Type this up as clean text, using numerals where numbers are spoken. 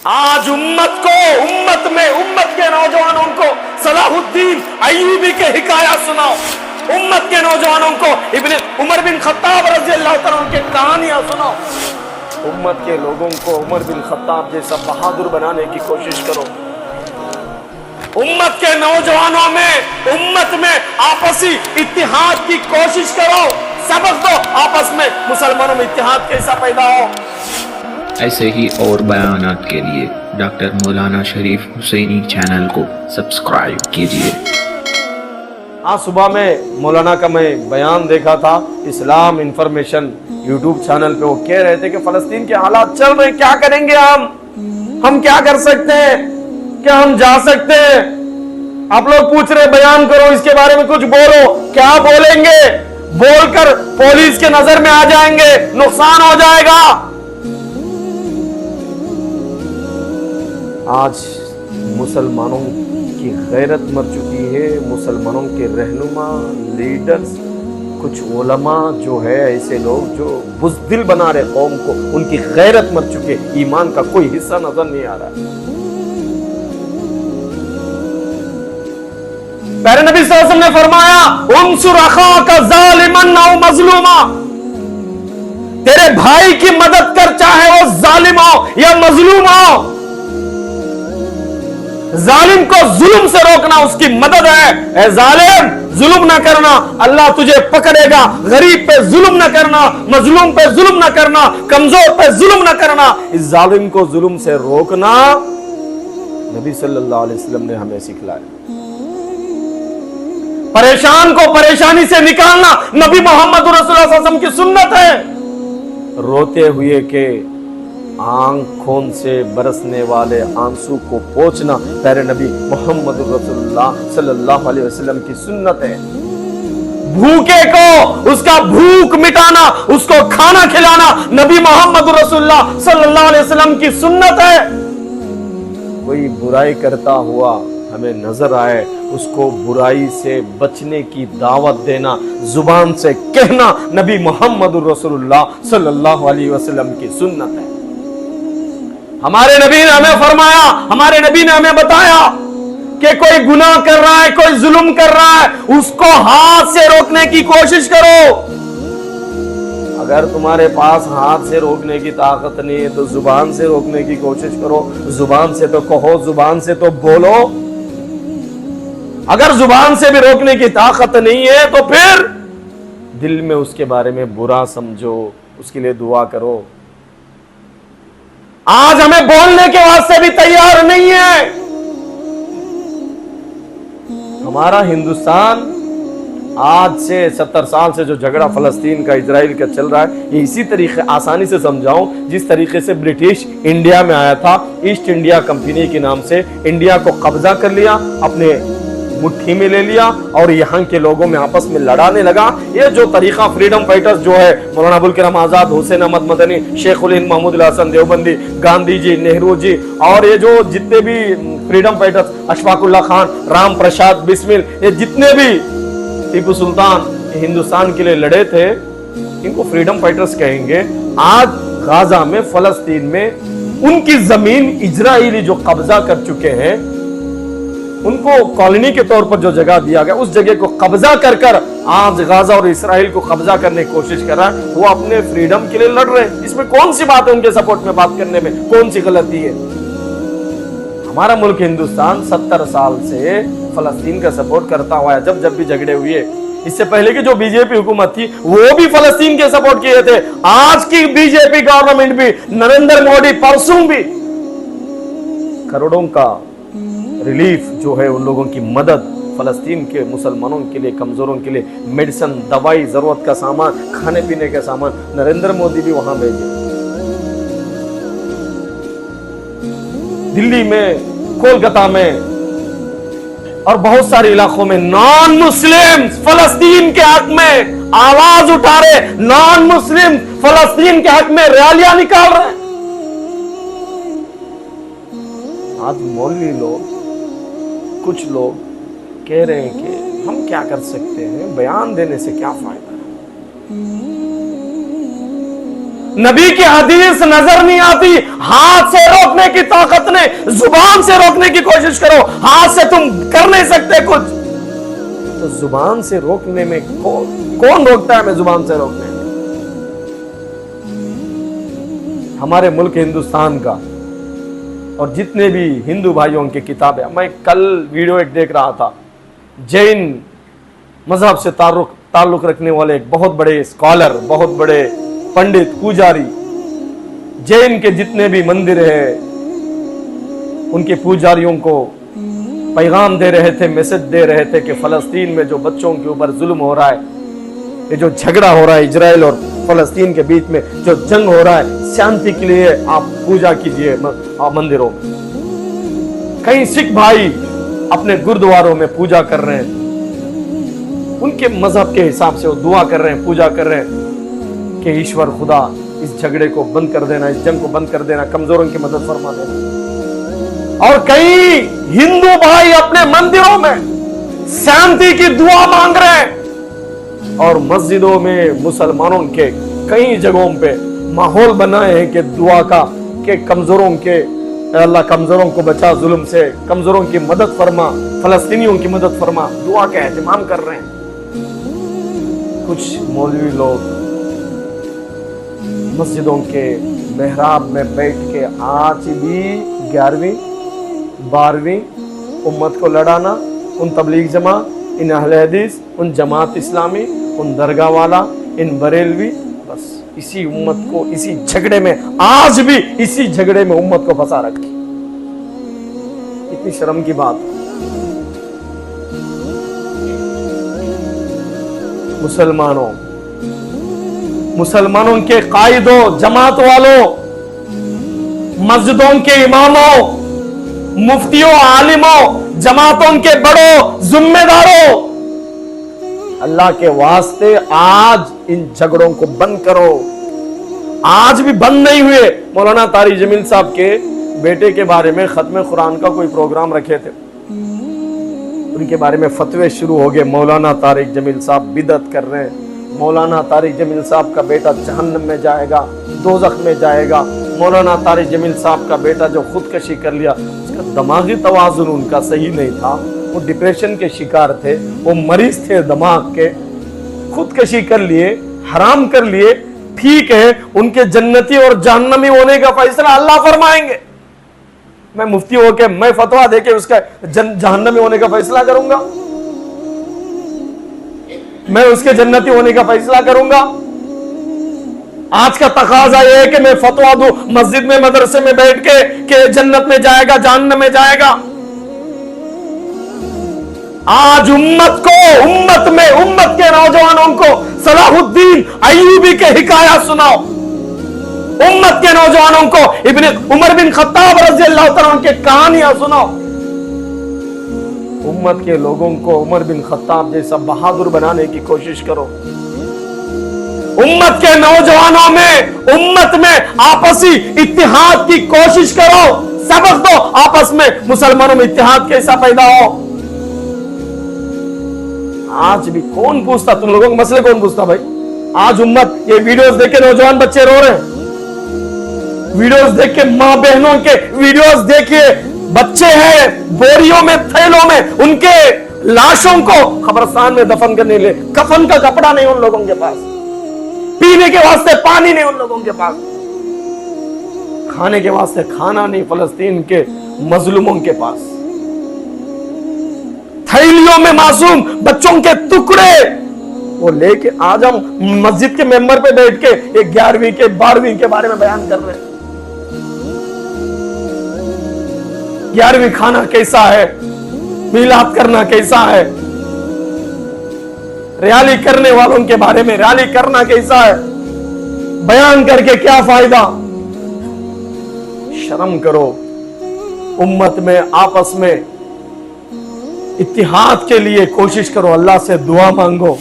आज उम्मत में उम्मत के नौजवानों को सलाहुद्दीन अय्यूबी के हिकाया सुनाओ, उम्मत के नौजवानों को इब्न उमर बिन खत्ताब रज़ी अल्लाह तआला अन्हु की कहानियां सुनाओ। उम्मत के लोगों को उमर बिन खत्ताब जैसा बहादुर बनाने की कोशिश करो। उम्मत के नौजवानों में, उम्मत में आपसी इत्तिहाद की कोशिश करो। सबक दो आपस में, मुसलमानों में इत्तिहाद कैसा पैदा हो। ऐसे ही और बयानात के लिए डॉक्टर मौलाना शरीफ हुसैनी चैनल को सब्सक्राइब कीजिए। आज सुबह में मौलाना का मैं बयान देखा था इस्लाम इंफॉर्मेशन यूट्यूब चैनल पे। वो कह रहे थे कि फलस्तीन के हालात चल रहे, क्या करेंगे हम क्या कर सकते हैं, क्या हम जा सकते हैं? आप लोग पूछ रहे बयान करो, इसके बारे में कुछ बोलो। क्या बोलेंगे? बोलकर पुलिस के नजर में आ जाएंगे, नुकसान हो जाएगा। आज मुसलमानों की गैरत मर चुकी है। मुसलमानों के रहनुमा, लीडर्स, कुछ उलमा जो है, ऐसे लोग जो बुज़दिल बना रहे कौम को, उनकी गैरत मर चुके, ईमान का कोई हिस्सा नजर नहीं आ रहा है। प्यारे नबी सल्लल्लाहु अलैहि वसल्लम ने फरमाया, उनसुर अखाका ज़ालिमन औ मज़लूमा, तेरे भाई की मदद कर, चाहे वो जालिम हो या मजलूम हो। जालिम को जुल्म से रोकना उसकी मदद है। ए जालिम, जुल्म ना करना, अल्लाह तुझे पकड़ेगा। गरीब पे जुल्म ना करना, मजलूम पे जुल्म ना करना, कमजोर पे जुल्म ना करना। इस जालिम को जुल्म से रोकना नबी सल्लल्लाहु अलैहि वसल्लम ने हमें सिखलाया। परेशान को परेशानी से निकालना नबी मोहम्मद रसूलुल्लाह सल्लल्लाहु अलैहि वसल्लम की सुन्नत है। रोते हुए के आंखों से बरसने वाले आंसू को पोंछना प्यारे नबी मोहम्मद रसूलुल्लाह सल्लल्लाहु अलैहि वसल्लम की सुन्नत है। भूखे को उसका भूख मिटाना, उसको खाना खिलाना नबी मोहम्मद रसूलुल्लाह सल्लल्लाहु अलैहि वसल्लम की सुन्नत है। कोई बुराई करता हुआ हमें नजर आए, उसको बुराई से बचने की दावत देना, जुबान से कहना नबी मोहम्मद रसूलुल्लाह सल्लल्लाहु अलैहि वसल्लम की सुन्नत है। हमारे नबी ने हमें फरमाया, हमारे नबी ने हमें बताया कि कोई गुनाह कर रहा है, कोई जुल्म कर रहा है, उसको हाथ से रोकने की कोशिश करो। अगर तुम्हारे पास हाथ से रोकने की ताकत नहीं है तो जुबान से रोकने की कोशिश करो। जुबान से तो कहो, जुबान से तो बोलो। अगर जुबान से भी रोकने की ताकत नहीं है तो फिर दिल में उसके बारे में बुरा समझो, उसके लिए दुआ करो। आज हमें बोलने के वास्ते भी तैयार नहीं है। हमारा हिंदुस्तान आज से 70 साल से जो झगड़ा फलस्तीन का, इजराइल का चल रहा है, ये इसी तरीके, आसानी से समझाऊं, जिस तरीके से ब्रिटिश इंडिया में आया था, ईस्ट इंडिया कंपनी के नाम से इंडिया को कब्जा कर लिया, अपने मुट्ठी में ले लिया और यहाँ के लोगों में आपस में लड़ाने लगा। ये जो तरीका फ्रीडम फाइटर्स जो है, मौलाना अबुल कलाम आजाद, हुसैन अहमद मदनी, शेखुल हिंद महमूद हसन देवबंदी, गांधी जी, नेहरू जी, और ये जो जितने भी फ्रीडम फाइटर्स, अशफाकुल्ला खान, राम प्रसाद बिस्मिल, ये जितने भी टीपू सुल्तान हिंदुस्तान के लिए लड़े थे, इनको फ्रीडम फाइटर्स कहेंगे। आज गाजा में, फलस्तीन में उनकी जमीन इजराइली जो कब्जा कर चुके हैं, उनको कॉलोनी के तौर पर जो जगह दिया गया, उस जगह को कब्जा कर कर आज गाजा और इस्राइल को कब्जा करने की कोशिश कर रहा है। वो अपने फ्रीडम के लिए लड़ रहे हैं। इसमें कौन सी बात है उनके सपोर्ट में बात करने में, कौन सी गलती है? हमारा मुल्क हिंदुस्तान 70 साल से फलस्तीन का सपोर्ट करता हुआ है। जब भी झगड़े हुए, इससे पहले की जो बीजेपी हुकूमत थी वो भी फलस्तीन के सपोर्ट किए थे। आज की बीजेपी गवर्नमेंट भी, नरेंद्र मोदी परसों भी करोड़ों का रिलीफ जो है, उन लोगों की मदद, फलस्तीन के मुसलमानों के लिए, कमजोरों के लिए मेडिसिन, दवाई, जरूरत का सामान, खाने पीने का सामान नरेंद्र मोदी भी वहां भेजे। दिल्ली में, कोलकाता में और बहुत सारे इलाकों में नॉन मुस्लिम फलस्तीन के हक में आवाज उठा रहे, नॉन मुस्लिम फलस्तीन के हक में रैलियां निकाल रहे हैं। आज मौलवी लोग, कुछ लोग कह रहे हैं कि हम क्या कर सकते हैं, बयान देने से क्या फायदा है। नबी की हदीस नजर नहीं आती, हाथ से रोकने की ताकत से रोकने की कोशिश करो, हाथ से तुम कर नहीं सकते कुछ, तो जुबान से रोकने में कौन रोकता है हमें जुबान से रोकने में? हमारे मुल्क हिंदुस्तान का और जितने भी हिंदू भाइयों की किताबें, मैं कल वीडियो एक देख रहा था, जैन मजहब से ताल्लुक रखने वाले एक बहुत बड़े स्कॉलर, बहुत बड़े पंडित, पुजारी, जैन के जितने भी मंदिर है उनके पुजारियों को पैगाम दे रहे थे, मैसेज दे रहे थे कि फलस्तीन में जो बच्चों के ऊपर जुल्म हो रहा है, ये जो झगड़ा हो रहा है इजराइल और फलस्तीन के बीच में जो जंग हो रहा है, शांति के लिए आप पूजा कीजिए मंदिरों में। कई सिख भाई अपने गुरुद्वारों में पूजा कर रहे हैं, उनके मजहब के हिसाब से वो दुआ कर रहे हैं, पूजा कर रहे हैं कि ईश्वर खुदा इस झगड़े को बंद कर देना, इस जंग को बंद कर देना, कमजोरों की मदद फरमा देना। और कई हिंदू भाई अपने मंदिरों में शांति की दुआ मांग रहे हैं और मस्जिदों में मुसलमानों के कई जगहों पे माहौल बनाए हैं कि दुआ का, कि कमजोरों के, अल्लाह कमजोरों को बचा जुल्म से, कमजोरों की मदद फरमा, फलस्तीनियों की मदद फरमा, दुआ का एहतमाम कर रहे हैं। कुछ मौलवी लोग मस्जिदों के मेहराब में बैठ के आज भी 11वीं 12वीं उम्मत को लड़ाना, उन तबलीग जमा, इन अहले हदीस, उन जमात इस्लामी, उन दरगाह वाला, इन बरेलवी, बस इसी उम्मत को इसी झगड़े में, आज भी इसी झगड़े में उम्मत को फंसा रखी। इतनी शर्म की बात। मुसलमानों के कायदों, जमात वालों, मस्जिदों के इमामों, मुफ्तियों, आलिमों, जमातों के बड़ों, जिम्मेदारों, अल्लाह के वास्ते आज इन झगड़ों को बंद करो। आज भी बंद नहीं हुए। मौलाना तारिक जमील साहब के बेटे के बारे में खत्म कुरान का कोई प्रोग्राम रखे थे, उनके बारे में फतवे शुरू हो गए। मौलाना तारिक जमील साहब बिदअत कर रहे हैं, मौलाना तारिक जमील साहब का बेटा जहन्नम में जाएगा, दोज़ख में जाएगा। मौलाना तारिक जमील साहब का बेटा जो खुदकशी कर लिया, उसका दिमागी तवाज़ुन उनका सही नहीं था, वो डिप्रेशन के शिकार थे, वो मरीज थे दिमाग के, खुदकशी कर लिए, हराम कर लिए। ठीक है, उनके जन्नती और जहन्नमी होने का फैसला अल्लाह फरमाएंगे। मैं मुफ्ती होके मैं फतवा देके उसका जहन्नमी होने का फैसला करूंगा? मैं उसके जन्नती होने का फैसला करूंगा? आज का तकाजा यह है कि मैं फतवा दूं मस्जिद में, मदरसे में बैठ के जन्नत में जाएगा, जहन्नम में जाएगा। आज उम्मत के नौजवानों को सलाहुद्दीन अय्यूबी के हिकाया सुनाओ। उम्मत के नौजवानों को इब्ने उमर बिन खत्ताब रज़ियल्लाहु तआला अन्हु की कहानियां सुनाओ। उम्मत के लोगों को उमर बिन खत्ताब जैसा बहादुर बनाने की कोशिश करो। उम्मत के नौजवानों में, उम्मत में आपसी इत्तिहाद की कोशिश करो। सबक दो आपस में, मुसलमानों में इत्तिहाद कैसा पैदा हो। आज भी कौन पूछता, तुम लोगों के मसले कौन पूछता भाई? आज उम्मत ये वीडियोस देख के नौजवान बच्चे रो रहे हैं, वीडियोस देख के मां बहनों के वीडियोस देखिए, बच्चे हैं बोरियों में, थैलों में, उनके लाशों को कब्रिस्तान में दफन करने ले कफन का कपड़ा नहीं उन लोगों के पास, पीने के वास्ते पानी नहीं उन लोगों के पास, खाने के वास्ते खाना नहीं फलस्तीन के मजलूमों के पास। थैलियों में मासूम बच्चों के टुकड़े वो लेके आज हम मस्जिद के मेंबर पे बैठ के 11वीं के 12वीं के बारे में बयान कर रहे हैं। 11वीं खाना कैसा है, मिलाद करना कैसा है, रैली करने वालों के बारे में रैली करना कैसा है, बयान करके क्या फायदा। शर्म करो। उम्मत में आपस में इत्तिहाद के लिए कोशिश करो, अल्लाह से दुआ मांगो।